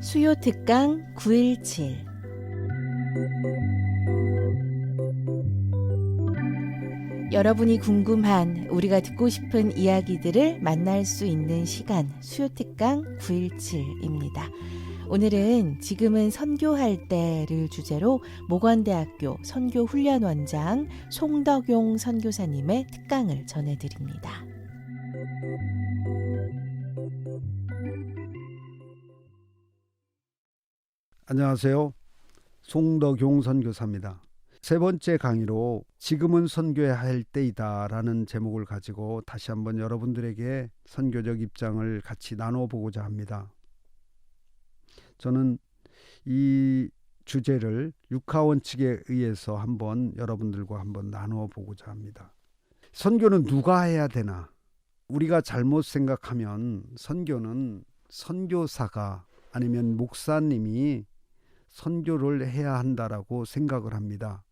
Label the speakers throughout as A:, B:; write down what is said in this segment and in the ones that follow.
A: 수요 특강 917. 여러분이 궁금한, 우리가 듣고 싶은 이야기들을 만날 수 있는 시간, 수요 특강 917입니다. 오늘은 지금은 선교할 때를 주제로 모관대학교 선교훈련원장 송덕용 선교사님의 특강을 전해드립니다.
B: 안녕하세요. 송덕용 선교사입니다. 세 번째 강의로 지금은 선교해야 할 때이다 라는 제목을 가지고 다시 한번 여러분들에게 선교적 입장을 같이 나눠보고자 합니다. 저는 이 주제를 육하원칙에 의해서 한번 여러분들과 한번 나눠보고자 합니다. 선교는 누가 해야 되나? 우리가 잘못 생각하면 선교는 선교사가 아니면 목사님이 선교를 해야 한다라고 생각을 합니다.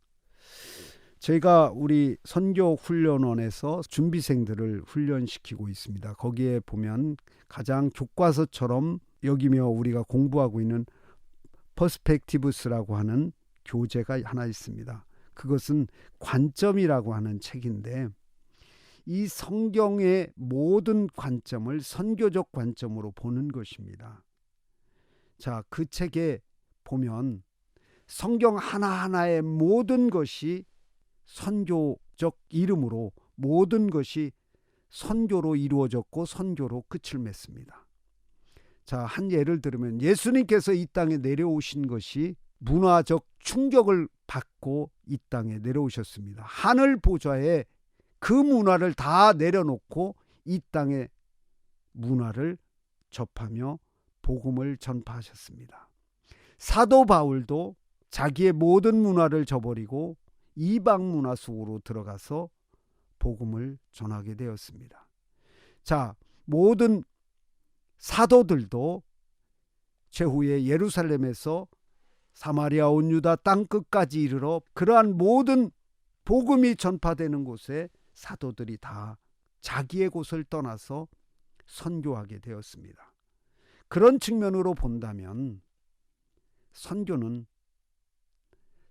B: 저희가 우리 선교훈련원에서 준비생들을 훈련시키고 있습니다. 거기에 보면 가장 교과서처럼 여기며 우리가 공부하고 있는 퍼스펙티브스라고 하는 교재가 하나 있습니다. 그것은 관점이라고 하는 책인데, 이 성경의 모든 관점을 선교적 관점으로 보는 것입니다. 자, 그 책에 보면 성경 하나하나의 모든 것이 선교적 이름으로 모든 것이 선교로 이루어졌고 선교로 끝을 맺습니다. 자, 한 예를 들면 예수님께서 이 땅에 내려오신 것이 문화적 충격을 받고 이 땅에 내려오셨습니다. 하늘 보좌에 그 문화를 다 내려놓고 이 땅의 문화를 접하며 복음을 전파하셨습니다. 사도 바울도 자기의 모든 문화를 저버리고 이방 문화 속으로 들어가서 복음을 전하게 되었습니다. 자, 모든 사도들도 최후에 예루살렘에서 사마리아 온 유다 땅 끝까지 이르러 그러한 모든 복음이 전파되는 곳에 사도들이 다 자기의 곳을 떠나서 선교하게 되었습니다. 그런 측면으로 본다면 선교는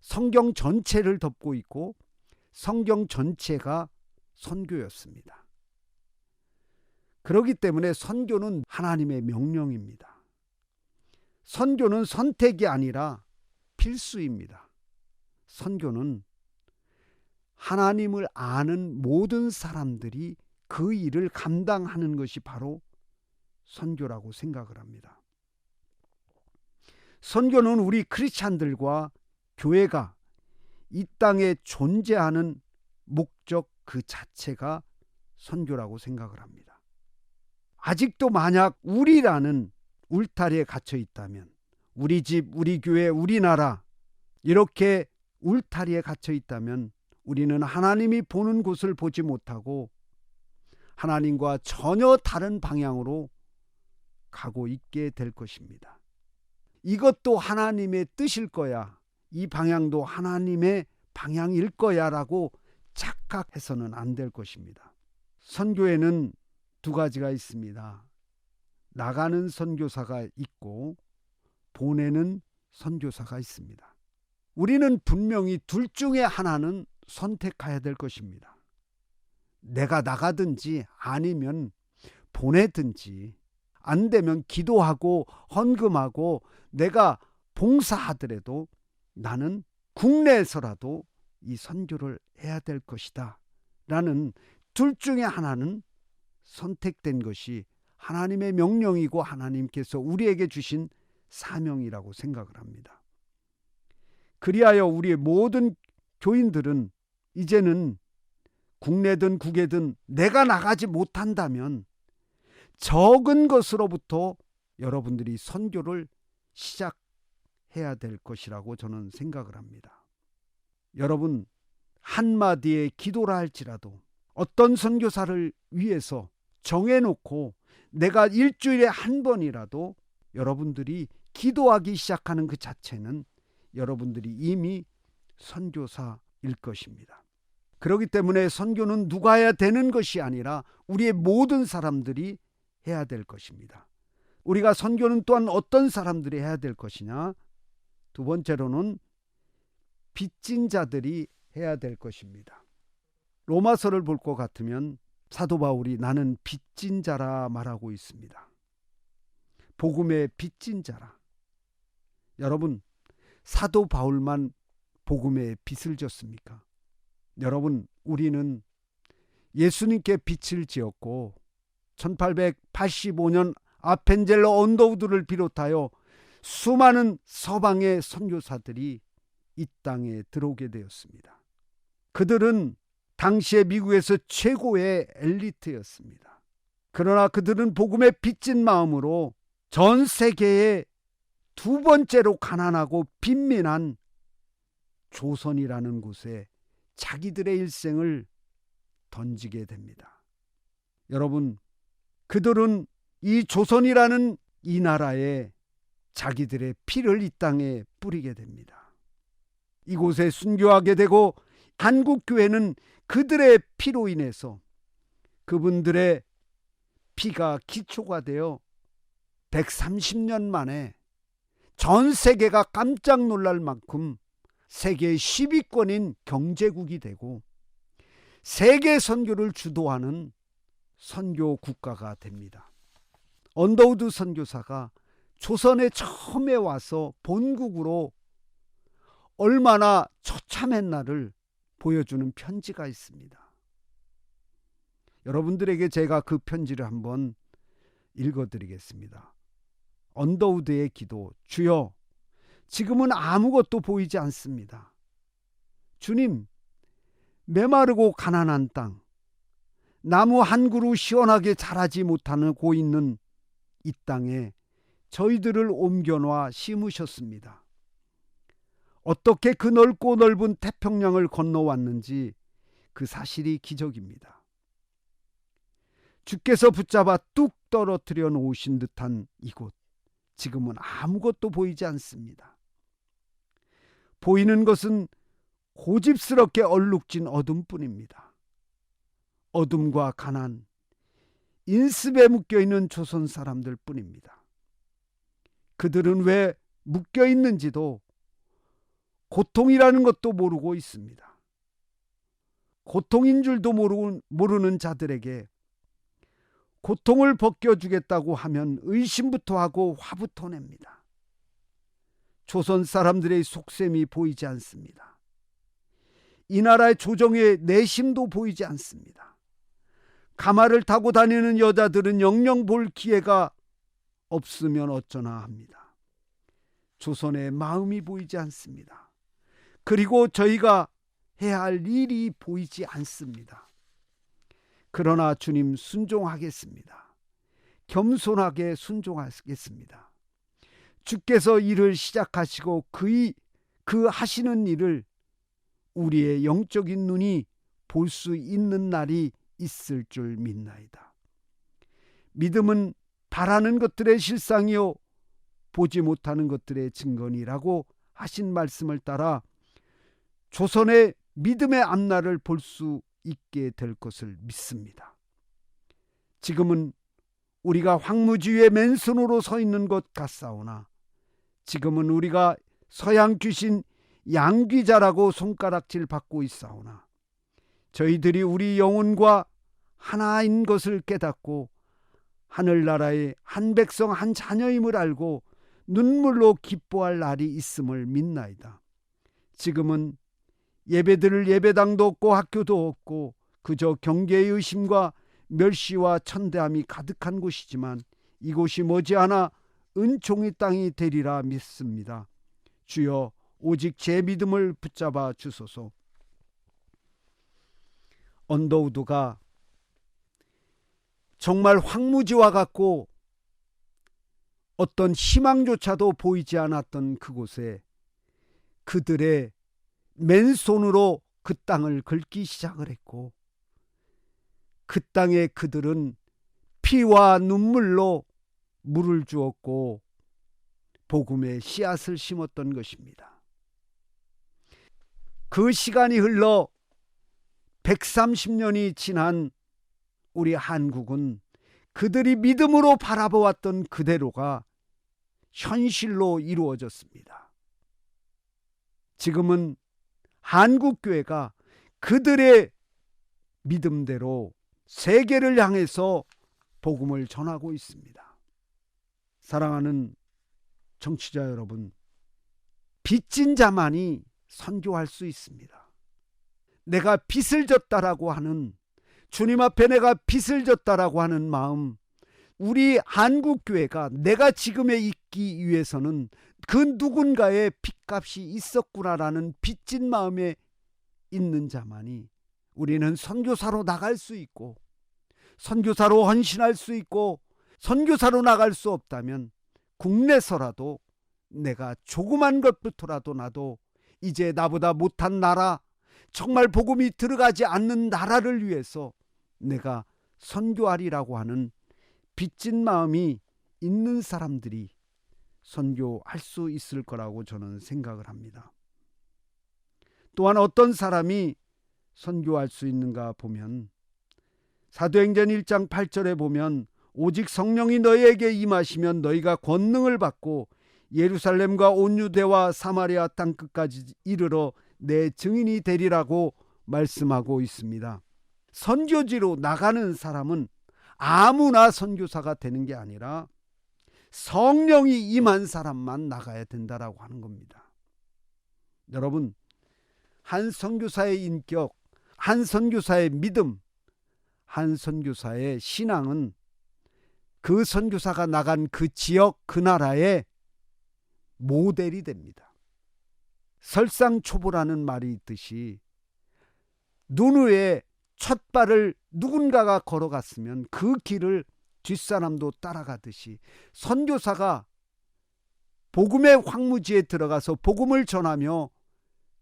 B: 성경 전체를 덮고 있고 성경 전체가 선교였습니다. 그렇기 때문에 선교는 하나님의 명령입니다. 선교는 선택이 아니라 필수입니다. 선교는 하나님을 아는 모든 사람들이 그 일을 감당하는 것이 바로 선교라고 생각을 합니다. 선교는 우리 크리스찬들과 교회가 이 땅에 존재하는 목적 그 자체가 선교라고 생각을 합니다. 아직도 만약 우리라는 울타리에 갇혀 있다면, 우리 집, 우리 교회, 우리나라 이렇게 울타리에 갇혀 있다면 우리는 하나님이 보는 곳을 보지 못하고 하나님과 전혀 다른 방향으로 가고 있게 될 것입니다. 이것도 하나님의 뜻일 거야, 이 방향도 하나님의 방향일 거야 라고 착각해서는 안 될 것입니다. 선교에는 두 가지가 있습니다. 나가는 선교사가 있고 보내는 선교사가 있습니다. 우리는 분명히 둘 중에 하나는 선택해야 될 것입니다. 내가 나가든지 아니면 보내든지, 안 되면 기도하고 헌금하고 내가 봉사하더라도 나는 국내에서라도 이 선교를 해야 될 것이다 라는 둘 중에 하나는 선택된 것이 하나님의 명령이고 하나님께서 우리에게 주신 사명이라고 생각을 합니다. 그리하여 우리의 모든 교인들은 이제는 국내든 국외든 내가 나가지 못한다면 적은 것으로부터 여러분들이 선교를 시작해야 될 것이라고 저는 생각을 합니다. 여러분, 한마디의 기도라 할지라도 어떤 선교사를 위해서 정해놓고 내가 일주일에 한 번이라도 여러분들이 기도하기 시작하는 그 자체는 여러분들이 이미 선교사일 것입니다. 그렇기 때문에 선교는 누가 해야 되는 것이 아니라 우리의 모든 사람들이 해야 될 것입니다. 우리가 선교는 또한 어떤 사람들이 해야 될 것이냐? 두 번째로는 빚진 자들이 해야 될 것입니다. 로마서를 볼 것 같으면 사도 바울이 나는 빚진 자라 말하고 있습니다. 복음의 빚진 자라. 여러분, 사도 바울만 복음에 빚을 졌습니까? 여러분, 우리는 예수님께 빚을 지었고 1885년 아펜젤러 언더우드를 비롯하여 수많은 서방의 선교사들이 이 땅에 들어오게 되었습니다. 그들은 당시에 미국에서 최고의 엘리트였습니다. 그러나 그들은 복음에 빚진 마음으로 전 세계에 두 번째로 가난하고 빈민한 조선이라는 곳에 자기들의 일생을 던지게 됩니다. 여러분, 그들은 이 조선이라는 이 나라에 자기들의 피를 이 땅에 뿌리게 됩니다. 이곳에 순교하게 되고 한국교회는 그들의 피로 인해서 그분들의 피가 기초가 되어 130년 만에 전 세계가 깜짝 놀랄 만큼 세계 10위권인 경제국이 되고 세계 선교를 주도하는 선교 국가가 됩니다. 언더우드 선교사가 조선에 처음에 와서 본국으로 얼마나 처참했나를 보여주는 편지가 있습니다. 여러분들에게 제가 그 편지를 한번 읽어드리겠습니다. 언더우드의 기도. 주여, 지금은 아무것도 보이지 않습니다. 주님, 메마르고 가난한 땅, 나무 한 그루 시원하게 자라지 못하고 있는 이 땅에 저희들을 옮겨놔 심으셨습니다. 어떻게 그 넓고 넓은 태평양을 건너왔는지 그 사실이 기적입니다. 주께서 붙잡아 뚝 떨어뜨려 놓으신 듯한 이곳, 지금은 아무것도 보이지 않습니다. 보이는 것은 고집스럽게 얼룩진 어둠뿐입니다. 어둠과 가난, 인습에 묶여있는 조선 사람들 뿐입니다. 그들은 왜 묶여있는지도 고통이라는 것도 모르고 있습니다. 고통인 줄도 모르는 자들에게 고통을 벗겨주겠다고 하면 의심부터 하고 화부터 냅니다. 조선 사람들의 속셈이 보이지 않습니다. 이 나라의 조정의 내심도 보이지 않습니다. 가마를 타고 다니는 여자들은 영영 볼 기회가 없으면 어쩌나 합니다. 조선의 마음이 보이지 않습니다. 그리고 저희가 해야 할 일이 보이지 않습니다. 그러나 주님, 순종하겠습니다. 겸손하게 순종하겠습니다. 주께서 일을 시작하시고 그 하시는 일을 우리의 영적인 눈이 볼 수 있는 날이 있을 줄 믿나이다. 믿음은 바라는 것들의 실상이요 보지 못하는 것들의 증거니라고 하신 말씀을 따라 조선의 믿음의 앞날을 볼 수 있게 될 것을 믿습니다. 지금은 우리가 황무지에 맨손으로 서 있는 것 같사오나 지금은 우리가 서양 귀신 양귀자라고 손가락질 받고 있사오나 저희들이 우리 영혼과 하나인 것을 깨닫고 하늘나라의 한 백성 한 자녀임을 알고 눈물로 기뻐할 날이 있음을 믿나이다. 지금은 예배드릴 예배당도 없고 학교도 없고 그저 경계의 의심과 멸시와 천대함이 가득한 곳이지만 이곳이 머지않아 은총의 땅이 되리라 믿습니다. 주여, 오직 제 믿음을 붙잡아 주소서. 언더우드가 정말 황무지와 같고 어떤 희망조차도 보이지 않았던 그곳에 그들의 맨손으로 그 땅을 긁기 시작을 했고 그 땅에 그들은 피와 눈물로 물을 주었고 복음의 씨앗을 심었던 것입니다. 그 시간이 흘러 130년이 지난 우리 한국은 그들이 믿음으로 바라보았던 그대로가 현실로 이루어졌습니다. 지금은 한국교회가 그들의 믿음대로 세계를 향해서 복음을 전하고 있습니다. 사랑하는 청취자 여러분, 빚진 자만이 선교할 수 있습니다. 내가 빚을 졌다라고 하는, 주님 앞에 내가 빚을 졌다라고 하는 마음, 우리 한국교회가 내가 지금에 있기 위해서는 그 누군가의 빚값이 있었구나라는 빚진 마음에 있는 자만이 우리는 선교사로 나갈 수 있고, 선교사로 헌신할 수 있고, 선교사로 나갈 수 없다면 국내서라도 내가 조그만 것부터라도 나도 이제 나보다 못한 나라, 정말 복음이 들어가지 않는 나라를 위해서 내가 선교하리라고 하는 빚진 마음이 있는 사람들이 선교할 수 있을 거라고 저는 생각을 합니다. 또한 어떤 사람이 선교할 수 있는가 보면 사도행전 1장 8절에 보면 오직 성령이 너희에게 임하시면 너희가 권능을 받고 예루살렘과 온 유대와 사마리아 땅 끝까지 이르러 내 증인이 되리라고 말씀하고 있습니다. 선교지로 나가는 사람은 아무나 선교사가 되는 게 아니라 성령이 임한 사람만 나가야 된다라고 하는 겁니다. 여러분, 한 선교사의 인격, 한 선교사의 믿음, 한 선교사의 신앙은 그 선교사가 나간 그 지역, 그 나라의 모델이 됩니다. 설상초보라는 말이 있듯이 눈 위에 첫 발을 누군가가 걸어갔으면 그 길을 뒷사람도 따라가듯이 선교사가 복음의 황무지에 들어가서 복음을 전하며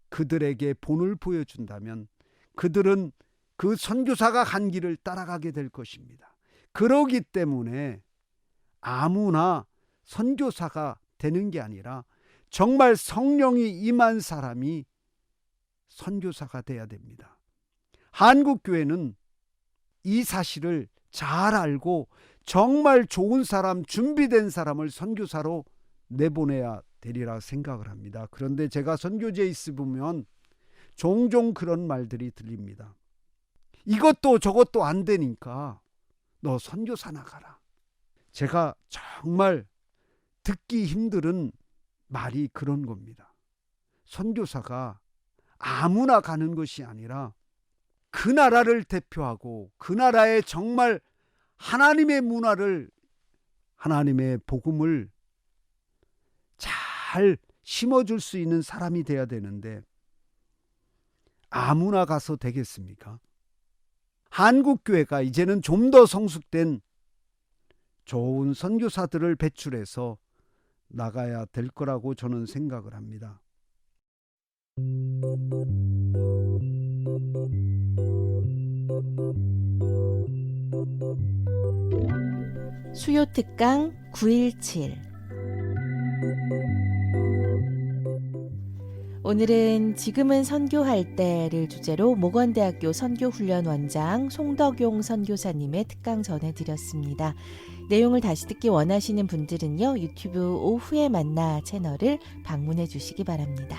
B: 그들에게 본을 보여준다면 그들은 그 선교사가 간 길을 따라가게 될 것입니다. 그러기 때문에 아무나 선교사가 되는 게 아니라 정말 성령이 임한 사람이 선교사가 돼야 됩니다. 한국교회는 이 사실을 잘 알고 정말 좋은 사람, 준비된 사람을 선교사로 내보내야 되리라 생각을 합니다. 그런데 제가 선교지에 있으면 종종 그런 말들이 들립니다. 이것도 저것도 안 되니까 너 선교사 나가라. 제가 정말 듣기 힘든 말이 그런 겁니다. 선교사가 아무나 가는 것이 아니라 그 나라를 대표하고 그 나라의 정말 하나님의 문화를, 하나님의 복음을 잘 심어줄 수 있는 사람이 돼야 되는데 아무나 가서 되겠습니까? 한국교회가 이제는 좀 더 성숙된 좋은 선교사들을 배출해서 나가야 될 거라고 저는 생각을 합니다.
A: 수요 특강 9.17. 오늘은 지금은 선교할 때를 주제로 모건대학교 선교훈련 원장 송덕용 선교사님의 특강 전해드렸습니다. 내용을 다시 듣기 원하시는 분들은요, 유튜브 오후에 만나 채널을 방문해 주시기 바랍니다.